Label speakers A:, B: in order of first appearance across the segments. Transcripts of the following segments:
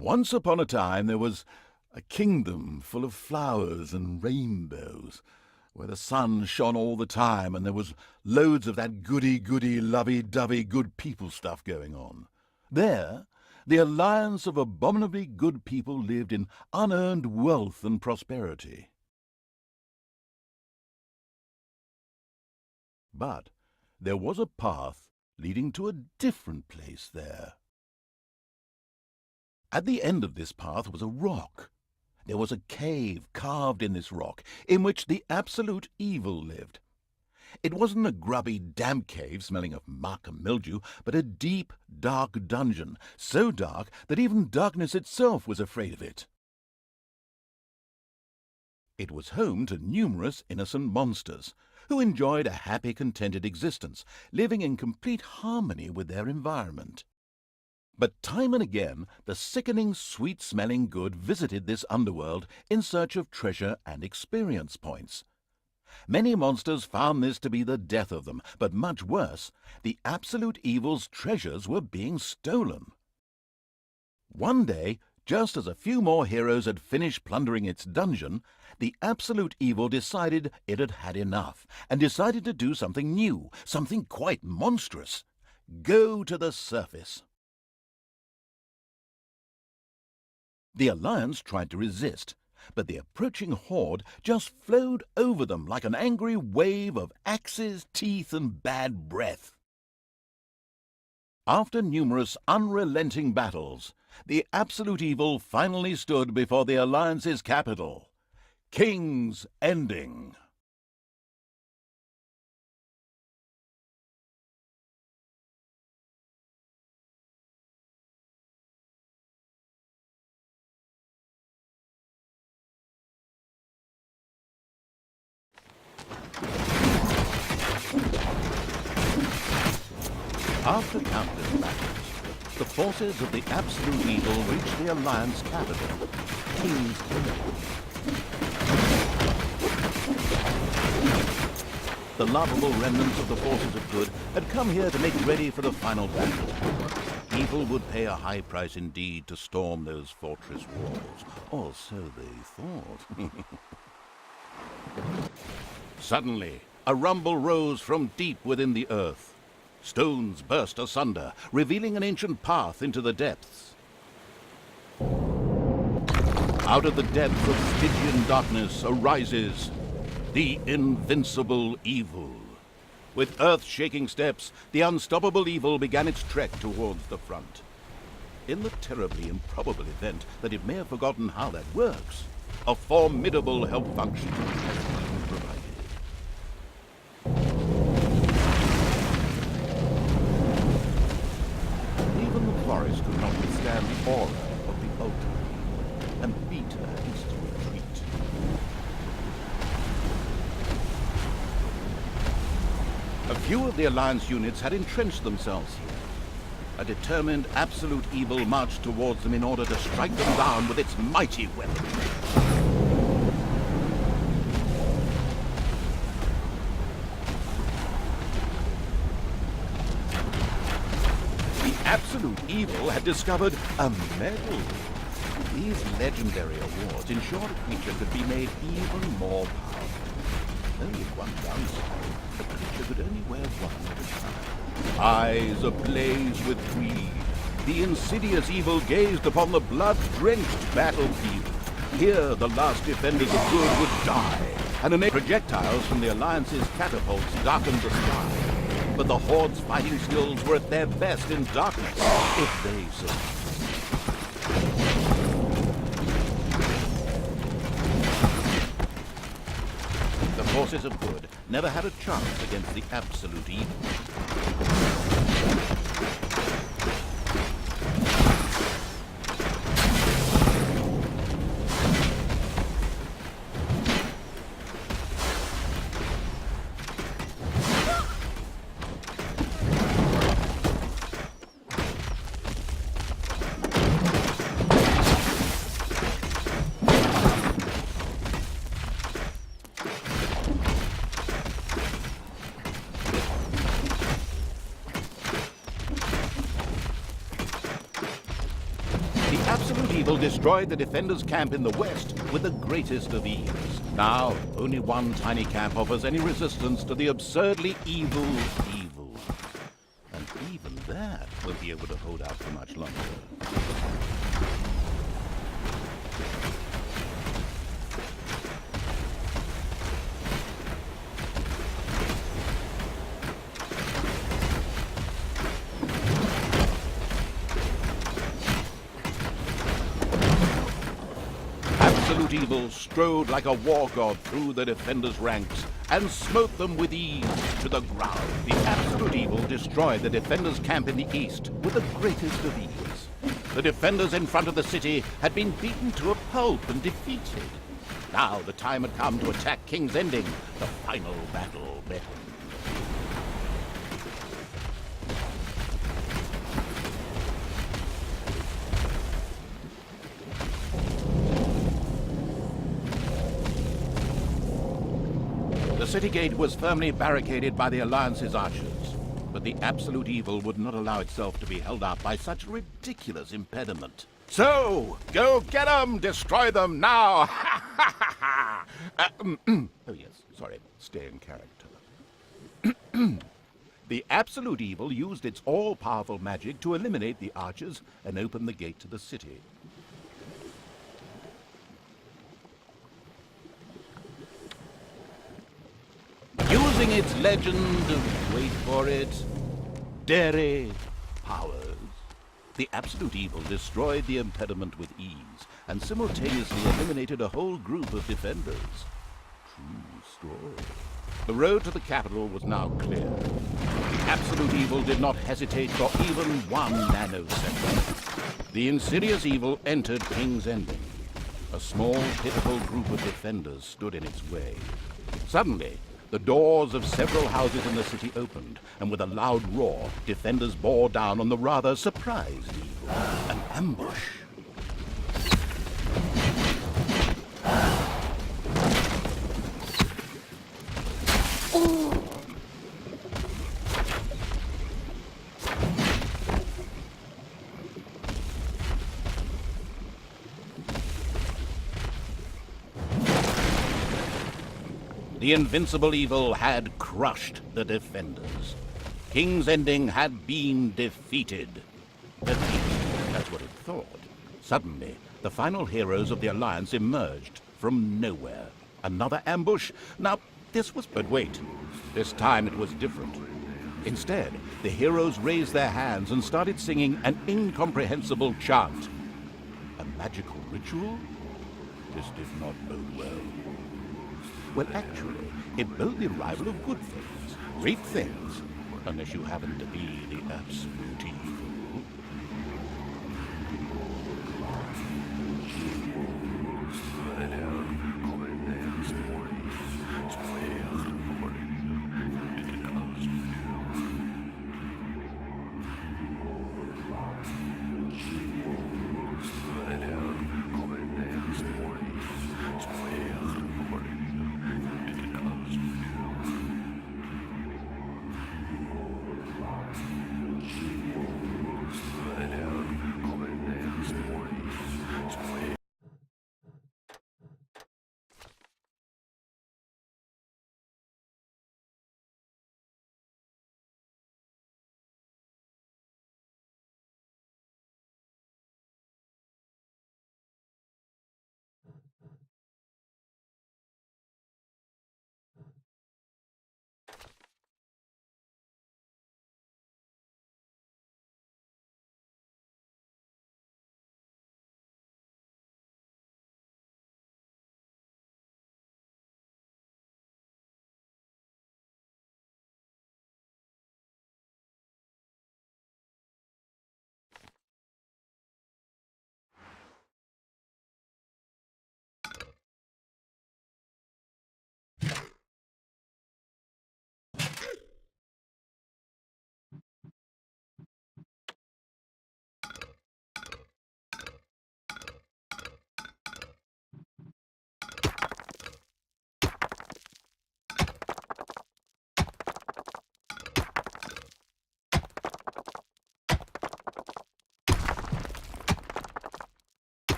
A: Once upon a time there was a kingdom full of flowers and rainbows, where the sun shone all the time and there was loads of that goody-goody, lovey-dovey good people stuff going on. There, the alliance of abominably good people lived in unearned wealth and prosperity. But there was a path leading to a different place there. At the end of this path was a rock. There was a cave carved in this rock, in which the absolute evil lived. It wasn't a grubby, damp cave smelling of muck and mildew, but a deep, dark dungeon, so dark that even darkness itself was afraid of it. It was home to numerous innocent monsters, who enjoyed a happy, contented existence, living in complete harmony with their environment. But time and again, the sickening, sweet-smelling good visited this underworld in search of treasure and experience points. Many monsters found this to be the death of them, but much worse, the absolute evil's treasures were being stolen. One day, just as a few more heroes had finished plundering its dungeon, the absolute evil decided it had had enough, and decided to do something new, something quite monstrous. Go to the surface. The Alliance tried to resist, but the approaching horde just flowed over them like an angry wave of axes, teeth, and bad breath. After numerous unrelenting battles, the absolute evil finally stood before the Alliance's capital, Kingsending. After countless battles, the forces of the absolute evil reached the Alliance capital, Kingsending. The lovable remnants of the forces of good had come here to make ready for the final battle. Evil would pay a high price indeed to storm those fortress walls, or so they thought. Suddenly, a rumble rose from deep within the earth. Stones burst asunder, revealing an ancient path into the depths. Out of the depths of Stygian darkness arises the invincible evil. With earth-shaking steps, the unstoppable evil began its trek towards the front. In the terribly improbable event that it may have forgotten how that works, a formidable help function has been provided. Even the forest could not withstand the aura of the ultimate and beat a hasty retreat. A few of the Alliance units had entrenched themselves here. A determined absolute evil marched towards them in order to strike them down with its mighty weapon. The absolute evil had discovered a medal. These legendary awards ensured a creature could be made even more powerful. Only one downside: the creature could only wear one at a time. Eyes ablaze with greed, the insidious evil gazed upon the blood-drenched battlefield. Here the last defenders of good would die, and projectiles from the Alliance's catapults darkened the sky. But the Horde's fighting skills were at their best in darkness, if they survived. The forces of good never had a chance against the absolute evil. evil destroyed the defenders' camp in the west with the greatest of ease. Now, only one tiny camp offers any resistance to the absurdly evil evil. And even that won't be able to hold out for much longer. Absolute evil strode like a war god through the defenders' ranks and smote them with ease to the ground. The absolute evil destroyed the defenders' camp in the east with the greatest of ease. The defenders in front of the city had been beaten to a pulp and defeated. Now the time had come to attack Kingsending, the final battle beckoned. The city gate was firmly barricaded by the Alliance's archers, but the absolute evil would not allow itself to be held up by such a ridiculous impediment. So, go get them! Destroy them now! Oh yes, sorry, stay in character. The absolute evil used its all-powerful magic to eliminate the archers and open the gate to the city. Using its legend, wait for it, dairy powers, the absolute evil destroyed the impediment with ease and simultaneously eliminated a whole group of defenders. True story. The road to the capital was now clear. The absolute evil did not hesitate for even 1 nanosecond. The insidious evil entered Kingsending. A small, pitiful group of defenders stood in its way. Suddenly, the doors of several houses in the city opened, and with a loud roar, defenders bore down on the rather surprised evil. An ambush. The invincible evil had crushed the defenders. Kingsending had been defeated. At least, that's what it thought. Suddenly, the final heroes of the Alliance emerged from nowhere. Another ambush? Now, this was... But wait. This time it was different. Instead, the heroes raised their hands and started singing an incomprehensible chant. A magical ritual? This did not bode well. Well, actually, it bode the arrival of good things, great things, unless you happen to be the absolute evil.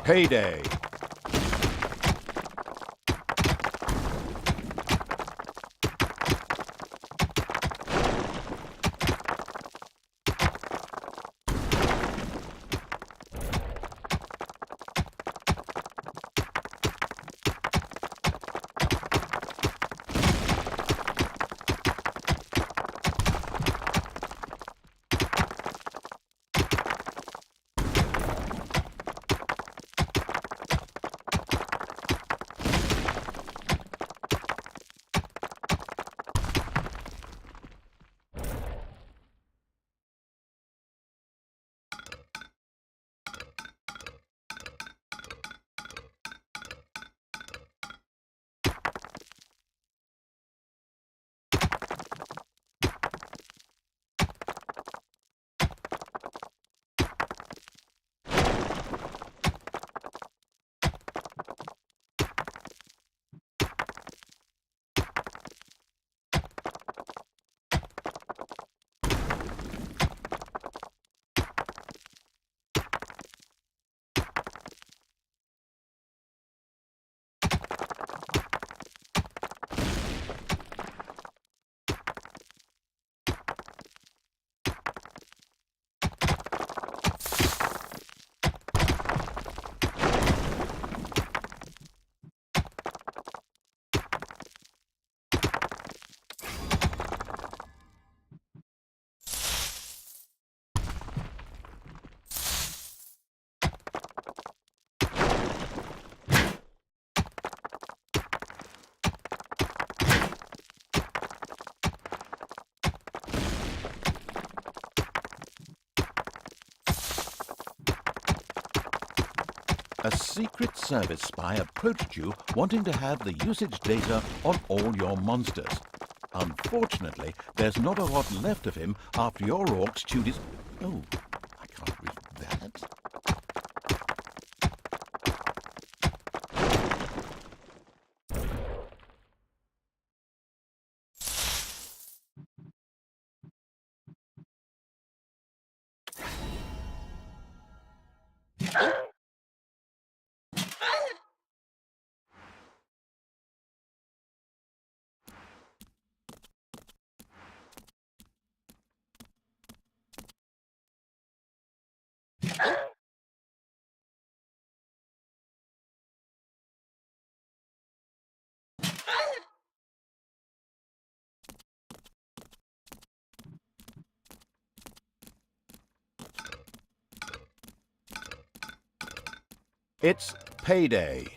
A: Payday. A Secret Service spy approached you wanting to have the usage data on all your monsters. Unfortunately, there's not a lot left of him after your orcs chewed his... Oh, I can't read that. It's payday.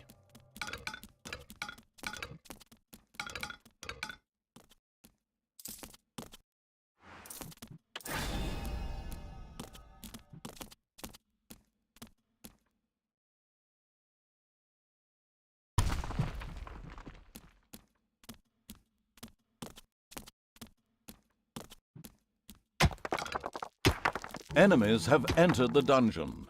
A: Enemies have entered the dungeon.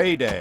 A: payday.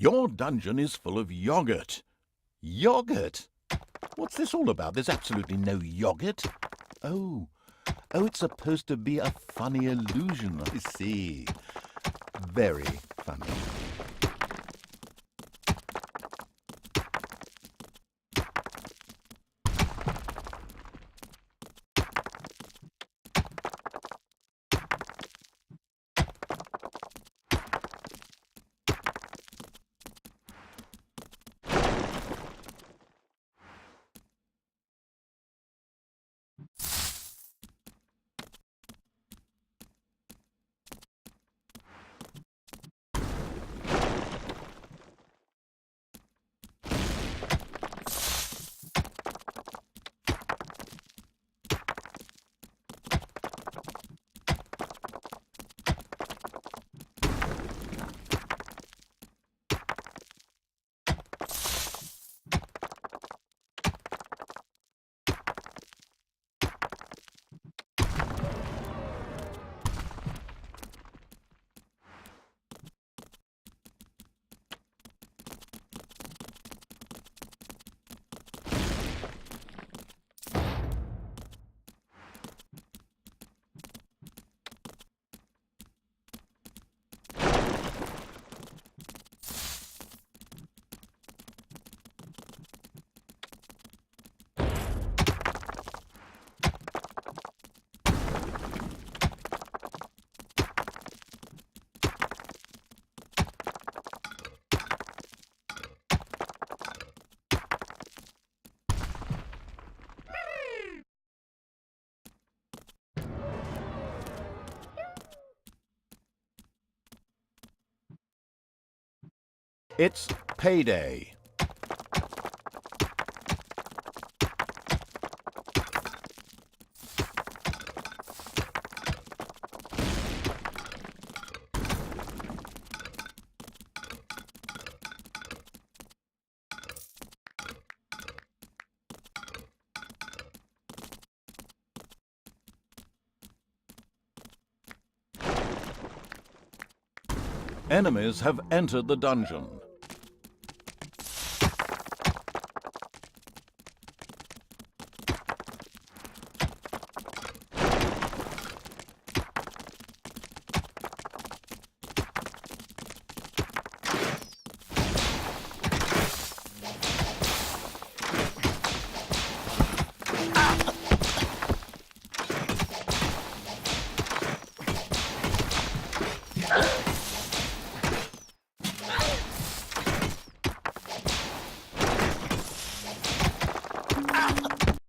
A: Your dungeon is full of yogurt. Yogurt? What's this all about? There's absolutely no yogurt. Oh, it's supposed to be a funny illusion, I see. Very funny. It's payday. Enemies have entered the dungeon.